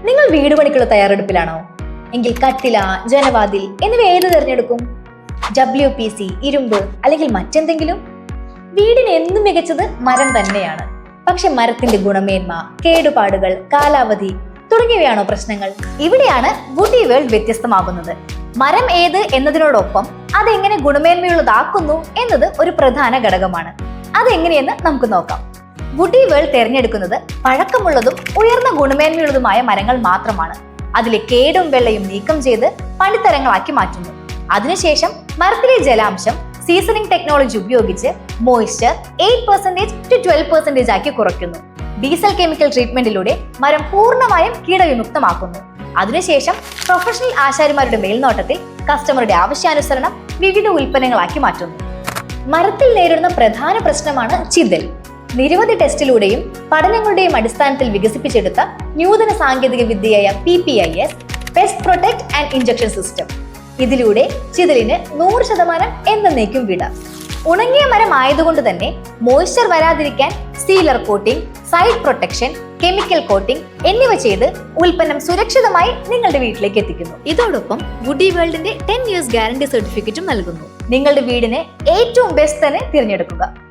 നിങ്ങൾ വീട് പണിക്കുള്ള തയ്യാറെടുപ്പിലാണോ? എങ്കിൽ കട്ടില, ജനവാതിൽ എന്നിവ ഏത് തിരഞ്ഞെടുക്കും? WPC, ഇരുമ്പ് അല്ലെങ്കിൽ മറ്റെന്തെങ്കിലും? വീടിന് എന്നും മികച്ചത് മരം തന്നെയാണ്. പക്ഷെ മരത്തിന്റെ ഗുണമേന്മ, കേടുപാടുകൾ, കാലാവധി തുടങ്ങിയവയാണോ പ്രശ്നങ്ങൾ? ഇവിടെയാണ് വുഡി വേൾഡ് വ്യത്യസ്തമാകുന്നത്. മരം ഏത് എന്നതിനോടൊപ്പം അതെങ്ങനെ ഗുണമേന്മയുള്ളതാക്കുന്നു എന്നത് ഒരു പ്രധാന ഘടകമാണ്. അതെങ്ങനെയെന്ന് നമുക്ക് നോക്കാം. വുഡി വേൾഡ് തിരഞ്ഞെടുക്കുന്നത് പഴക്കമുള്ളതും ഉയർന്ന ഗുണമേന്മയുള്ളതുമായ മരങ്ങൾ മാത്രമാണ്. അതിലെ കേടും വെള്ളയും നീക്കം ചെയ്ത് പണിത്തരങ്ങളാക്കി മാറ്റുന്നു. അതിനുശേഷം മരത്തിലെ ജലാംശം സീസണിംഗ് ടെക്നോളജി ഉപയോഗിച്ച് മോയ്സ്ചർ 8% to 12% ആക്കി കുറയ്ക്കുന്നു. ഡീസൽ കെമിക്കൽ ട്രീറ്റ്മെന്റിലൂടെ മരം പൂർണ്ണമായും കീടവിമുക്തമാക്കുന്നു. അതിനുശേഷം പ്രൊഫഷണൽ ആശാരിമാരുടെ മേൽനോട്ടത്തിൽ കസ്റ്റമറുടെ ആവശ്യാനുസരണം വിവിധ ഉൽപ്പന്നങ്ങളാക്കി മാറ്റുന്നു. മരത്തിൽ നേരിടുന്ന പ്രധാന പ്രശ്നമാണ് ചിതൽ. നിരവധി ടെസ്റ്റിലൂടെയും പഠനങ്ങളുടെയും അടിസ്ഥാനത്തിൽ വികസിപ്പിച്ചെടുത്ത നൂതന സാങ്കേതിക വിദ്യയായ PPIS, pest protect and injection system. ഇതിലൂടെ ചിതലിന് 100% എന്നേക്കും വിട. ഉണങ്ങിയ മരം ആയതുകൊണ്ട് തന്നെ മോയ്സ്ചർ വരാതിരിക്കാൻ sealer coating, side protection, chemical coating എന്നിവ ചെയ്ത് ഉൽപ്പന്നം സുരക്ഷിതമായി നിങ്ങളുടെ വീട്ടിലേക്ക് എത്തിക്കുന്നു. ഇതോടൊപ്പം വുഡി വേൾഡിന്റെ 10 years ഗ്യാരണ്ടി സർട്ടിഫിക്കറ്റും നൽകുന്നു. നിങ്ങളുടെ വീടിന് ഏറ്റവും ബെസ്റ്റ് തന്നെ തിരഞ്ഞെടുക്കുക.